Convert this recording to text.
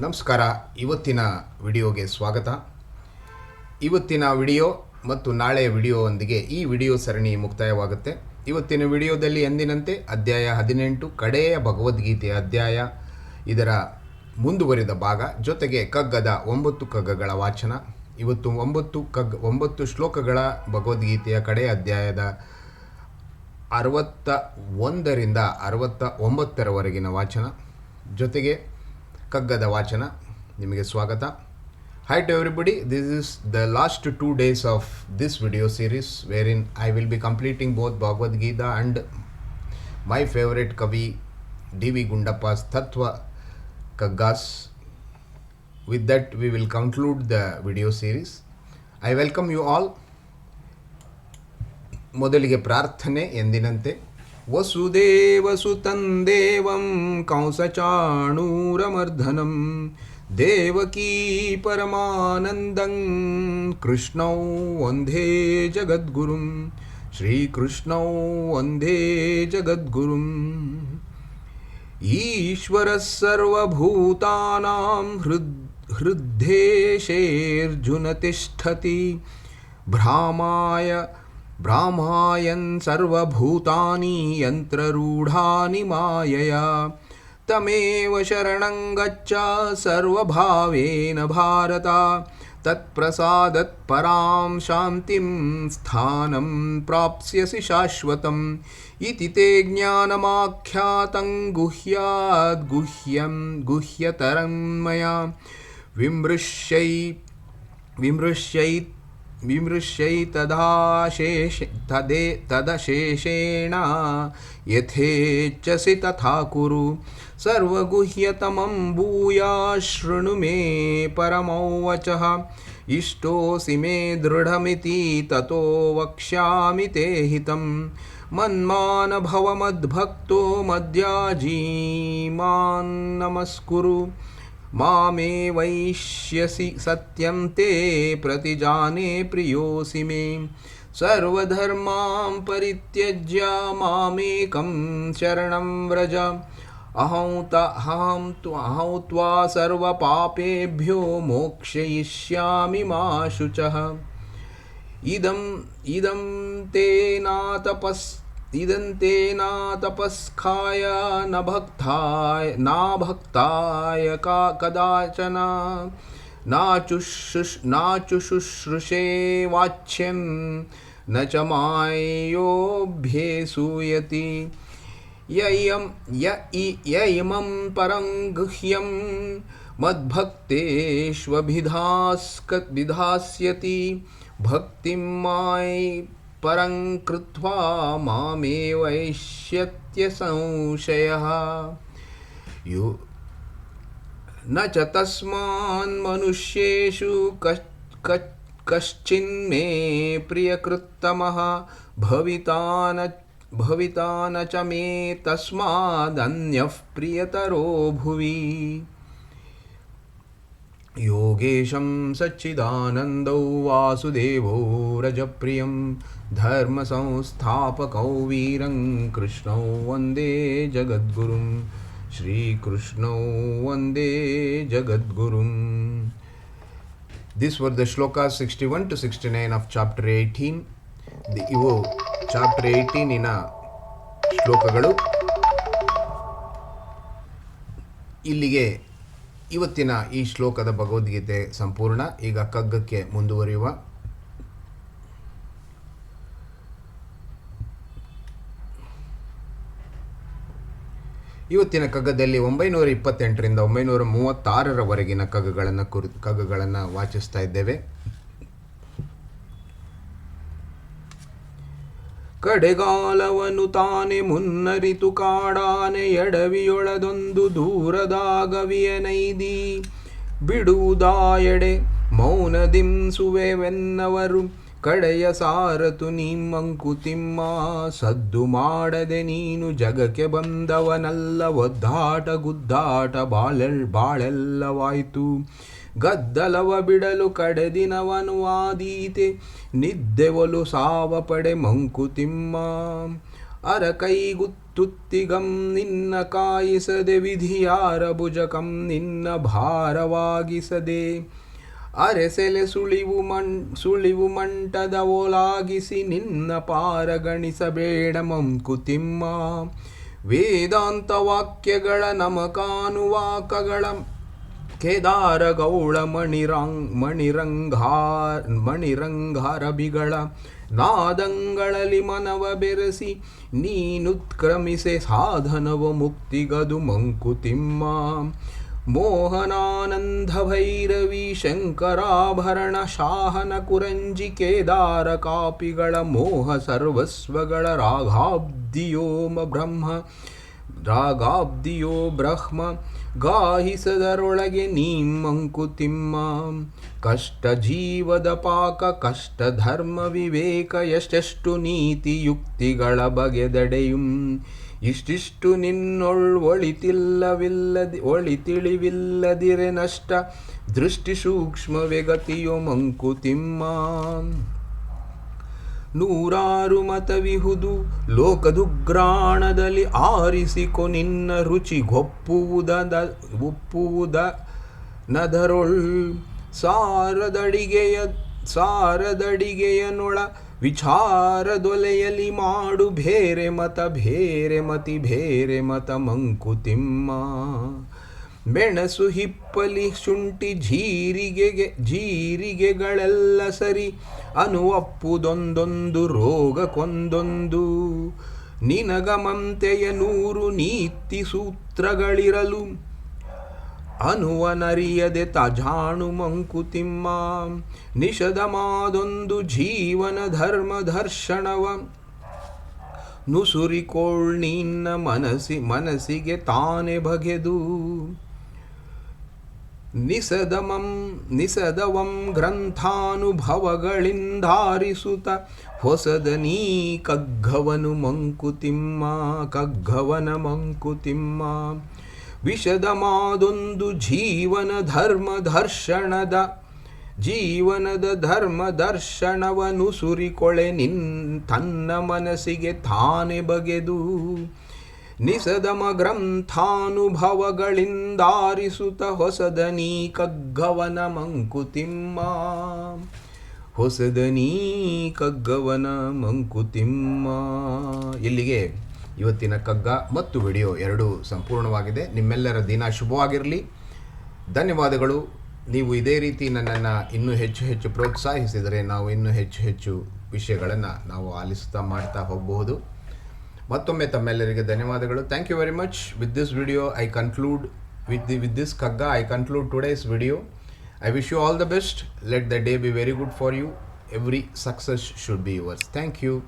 ನಮಸ್ಕಾರ. ಇವತ್ತಿನ ವಿಡಿಯೋಗೆ ಸ್ವಾಗತ. ಇವತ್ತಿನ ವಿಡಿಯೋ ಮತ್ತು ನಾಳೆಯ ವಿಡಿಯೋವೊಂದಿಗೆ ಈ ವಿಡಿಯೋ ಸರಣಿ ಮುಕ್ತಾಯವಾಗುತ್ತೆ. ಇವತ್ತಿನ ವಿಡಿಯೋದಲ್ಲಿ ಎಂದಿನಂತೆ ಅಧ್ಯಾಯ 18 ಕಡೆಯ ಭಗವದ್ಗೀತೆಯ ಅಧ್ಯಾಯ, ಇದರ ಮುಂದುವರಿದ ಭಾಗ, ಜೊತೆಗೆ ಕಗ್ಗದ 9 ಕಗ್ಗಗಳ ವಾಚನ. ಇವತ್ತು 9 ಶ್ಲೋಕಗಳ ಭಗವದ್ಗೀತೆಯ ಕಡೆಯ ಅಧ್ಯಾಯದ 61ರಿಂದ 69ರವರೆಗಿನ ವಾಚನ, ಜೊತೆಗೆ ಕಗ್ಗದ ವಾಚನ. ನಿಮಗೆ ಸ್ವಾಗತ. Hi to everybody. This is the last 2 days of this video series wherein I will be completing both Bhagavad Gita and my favorite Kavi D.V. Gundappa's Tattva Kaggas. With that we will conclude the video series. I welcome you all. ಮೊದಲಿಗೆ ಪ್ರಾರ್ಥನೆ ಎಂದಿನಂತೆ. ವಸುದೇವಸುತಂ ದೇವಂ ಕಂಸಚಾಣೂರಮರ್ಧನಂ ದೇವಕೀ ಪರಮಾನಂದಂ ಕೃಷ್ಣೌ ವಂದೇ ಜಗದ್ಗುರುಂ ಶ್ರೀಕೃಷ್ಣೌ ವಂದೇ ಜಗದ್ಗುರುಂ. ಈಶ್ವರಃ ಸರ್ವಭೂತಾನಾಂ ಹೃದ್ದೇಶೇರ್ಜುನ ತಿಷ್ಠತಿ ಭ್ರಾಮಾಯನ್ ಸರ್ವಭೂತಾನಿ ಯಂತ್ರರೂಢಾನಿ ಮಾಯಯಾ ತಮೇವ ಶರಣಂ ಗಚ್ಚ ಸರ್ವಭಾವೇನ ಭಾರತ ತತ್ಪ್ರಸಾದತ್ ಪರಾಂ ಶಾಂತಿಂ ಸ್ಥಾನಂ ಪ್ರಾಪ್ಸ್ಯಸಿ ಶಾಶ್ವತಂ ಇತಿ ತೇ ಜ್ಞಾನಮಾಖ್ಯಾತಂ ಗುಹ್ಯಾದ್ ಗುಹ್ಯತರಂ ಮಯಾ ತದಶೇಷೇಣ ಯಥೇಚ್ಛಸಿ ತಥಾ ಕುರು ಸರ್ವಗುಹ್ಯತಮಂ ಭೂಯಾ ಶೃಣು ಮೇ ಪರಮೌ ವಚಃ ಇಷ್ಟೋಸಿ ಮೇ ದೃಢಮಿತಿ ತತೋ ವಕ್ಷ್ಯಾಮಿ ತೇ ಹಿತಂ ಮನ್ಮಾನ ಭವ ಮದ್ಭಕ್ತೋ ಮದ್ಯಾಜೀ ಮಾಂ ನಮಸ್ಕುರು ಮಾಮೇ ವೈಷ್ಯಸಿ ಸತ್ಯಂ ತೇ ಪ್ರತಿಜಾನೆ ಪ್ರಿಯೋಸಿ ಮೇ ಸರ್ವಧರ್ಮಾನ್ ಪರಿತ್ಯಜ್ಯ ಮಾಮೇಕಂ ಶರಣಂ ವ್ರಜ ಅಹಂ ತ್ವಾ ಸರ್ವಪಾಪೇಭ್ಯೋ ಮೋಕ್ಷಯಿಷ್ಯಾಮಿ ಮಾ ಶುಚಃ. ಇದಂ ತೇ ನಾ ತಪಸ್ಕಾಯ ನ ಭಕ್ತಾಯ ಕದಾಚನ ನಾಚುಶುಶ್ರುಷೇ ವಾಚ್ಯಂ ನ ಚ ಮಾಯೋಭ್ಯೇಸೂಯತಿ ಯೈಮಂ ಪರಂ ಗುಹ್ಯಂ ಮದ್ಭಕ್ತೇಷ್ವಭಿಧಾಸ್ಯತಿ ಭಕ್ತಿಂ ಮಾಯೈ ಪರಂ ಕೃತ್ವಾ ಮಾಮೇವೈಷ್ಯತ್ಯ ಸಂಶಯಃ. ನ ಚ ತಸ್ಮಾನ್ ಮನುಷ್ಯೇಷು ಕಶ್ಚಿನ್ಮೇ ಪ್ರಿಯಕೃತ್ತಮಃ ಭವಿತಾ ನ ಚ ಮೇ ತಸ್ಮಾದನ್ಯಃ ಪ್ರಿಯತರೋ ಭುವಿ. ಯೋಗೇಶಂ ಸಚ್ಚಿದಾನಂದೌ ವಾಸುದೇವೋ ರಜಪ್ರಿಯಂ ಧರ್ಮ ಸಂಸ್ಥಾಪಕೌ Veeram ಕೃಷ್ಣೌ Vande ಜಗದ್ಗುರುಂ ಶ್ರೀಕೃಷ್ಣೌ Vande ಜಗದ್ಗುರುಂ. These were the shlokas 61 to 69 of chapter 18. ಇವು ಚಾಪ್ಟರ್ 18 ಶ್ಲೋಕಗಳು. ಇಲ್ಲಿಗೆ ಇವತ್ತಿನ ಈ ಶ್ಲೋಕದ ಭಗವದ್ಗೀತೆ ಸಂಪೂರ್ಣ. ಈಗ ಕಗ್ಗಕ್ಕೆ ಮುಂದುವರಿಯುವ. ಇವತ್ತಿನ ಕಗ್ಗದಲ್ಲಿ 928ರಿಂದ 936ರವರೆಗಿನ ಕಗ್ಗಗಳನ್ನು ವಾಚಿಸ್ತಾ ಇದ್ದೇವೆ. ಕಡೆಗಾಲವನು ತಾನೆ ಮುನ್ನರಿತು ಕಾಡಾನೆ ಎಡವಿಯೊಳದೊಂದು ದೂರದಾಗವಿಯನೈದಿ ಬಿಡುವುದಾಯಡೆ ಮೌನದಿಂಸುವೆವೆನ್ನವರು ಕಡೆಯ ಸಾರತು ನಿಮ್ಮಂಕುತಿಮ್ಮ ಸದ್ದು ಮಾಡದೆ ನೀನು ಜಗಕ್ಕೆ ಬಂದವನಲ್ಲ ಒದ್ದಾಟ ಗುದ್ದಾಟ ಬಾಳೆಲ್ಲವಾಯ್ತು ಗದ್ದಲವ ಬಿಡಲು ಕಡೆದಿನವನು ಆದೀತೆ ನಿದ್ದೆವಲು ಸಾವ ಪಡೆ ಮಂಕುತಿಮ್ಮ ಅರಕೈಗುತ್ತುತ್ತಿಗಂ ನಿನ್ನ ಕಾಯಿಸದೆ ವಿಧಿಯಾರ ಭುಜಕಂ ನಿನ್ನ ಭಾರವಾಗಿಸದೆ ಅರೆಸೆಲೆ ಸುಳಿವು ಮಂಟದ ಓಲಾಗಿಸಿ ನಿನ್ನ ಪಾರಗಣಿಸಬೇಡ ಮಂಕುತಿಮ್ಮ ವೇದಾಂತ ವಾಕ್ಯಗಳ ನಮಕಾನುವಾಕಗಳ ಕೇದಾರ ಗೌಳ ಮಣಿರಂಗಾರಬಿಗಳ ನಾದಂಗಳಲ್ಲಿ ಮನವ ಬೆರೆಸಿ ನೀನುತ್ಕ್ರಮಿಸೆ ಸಾಧನವ ಮುಕ್ತಿಗದು ಮಂಕುತಿಮ್ಮ ಮೋಹನಾನಂದ ಭೈರವಿ ಶಂಕರಾಭರಣ ಶಾಹನ ಕುರಂಜಿ ಕೇದಾರ ಕಾಪಿಗಳ ಮೋಹ ಸರ್ವಸ್ವಗಳ ರಾಗಾಬ್ದಿಯೋ ಬ್ರಹ್ಮ ಗಾಹಿಸದರೊಳಗೆ ನೀ ಮಂಕುತಿಮ್ಮ ಕಷ್ಟ ಜೀವದ ಪಾಕ ಕಷ್ಟ ಧರ್ಮ ವಿವೇಕ ಎಷ್ಟೆಷ್ಟು ನೀತಿ ಯುಕ್ತಿಗಳ ಬಗೆದಡೆಯುಂ ಇಷ್ಟಿಷ್ಟು ಒಳಿತಿಳಿವಿಲ್ಲದಿರೆ ನಷ್ಟ ದೃಷ್ಟಿ ಸೂಕ್ಷ್ಮವೇ ಗತಿಯೋ ಮಂಕುತಿಮ್ಮ ನೂರಾರು ಮತವಿಹುದು ಲೋಕದುಗ್ರಾಣದಲ್ಲಿ ಆರಿಸಿಕೊ ನಿನ್ನ ರುಚಿಗೊಪ್ಪುವುದ ನದರೊಳ್ ಸಾರದಡಿಗೆಯನೊಳ ವಿಚಾರದೊಲೆಯಲಿ ಮಾಡು ಬೇರೆ ಮತ ಮಂಕುತಿಮ್ಮ ಮೆಣಸು ಹಿಪ್ಪಲಿ ಶುಂಠಿ ಜೀರಿಗೆಗಳೆಲ್ಲ ಸರಿ ಅನುವಪ್ಪುದೊಂದೊಂದು ರೋಗಕ್ಕೊಂದೊಂದು ನಿನಗಮಂತೆಯ 100 ನೀತಿ ಸೂತ್ರಗಳಿರಲು ಅನುವನರಿಯದೆ ತಜಾಣು ಮಂಕುತಿಮ್ಮ ನಿಷದ ಮಾದೊಂದು ಜೀವನ ಧರ್ಮ ದರ್ಶನವ ನುಸುರಿಕೋಳ್ ನಿನ್ನ ಮನಸ್ಸಿಗೆ ತಾನೆ ಬಗೆದು ನಿಸದವಂ ಗ್ರಂಥಾನುಭವಗಳಿಂದಾರಿಸುತ್ತ ಹೊಸದನೀ ಕಗ್ಗವನ ಮಂಕುತಿಮ್ಮ ವಿಷದ ಮಾದೊಂದು ಜೀವನದ ಧರ್ಮ ದರ್ಶನವನು ಸುರಿಕೊಳೆ ತನ್ನ ಮನಸ್ಸಿಗೆ ತಾನೆ ಬಗೆದು ನಿಸದಮ ಗ್ರಂಥಾನುಭವಗಳಿಂದಾರಿಸುತ್ತ ಹೊಸದನೀ ಕಗ್ಗವನ ಮಂಕುತಿಮ್ಮ ಇಲ್ಲಿಗೆ ಇವತ್ತಿನ ಕಗ್ಗ ಮತ್ತು ವಿಡಿಯೋ ಎರಡೂ ಸಂಪೂರ್ಣವಾಗಿದೆ. ನಿಮ್ಮೆಲ್ಲರ ದಿನ ಶುಭವಾಗಿರಲಿ. ಧನ್ಯವಾದಗಳು. ನೀವು ಇದೇ ರೀತಿ ನನ್ನನ್ನು ಇನ್ನೂ ಹೆಚ್ಚು ಪ್ರೋತ್ಸಾಹಿಸಿದರೆ ನಾವು ಇನ್ನೂ ಹೆಚ್ಚು ವಿಷಯಗಳನ್ನು ನಾವು ಆಲಿಸ್ತಾ ಮಾಡ್ತಾ ಹೋಗಬಹುದು. ಮತ್ತೊಮ್ಮೆ ತಮ್ಮೆಲ್ಲರಿಗೆ ಧನ್ಯವಾದಗಳು. Thank you very much. With this video I conclude with this kagga I conclude today's video. I wish you all the best. Let the day be very good for you. Every success should be yours. Thank you.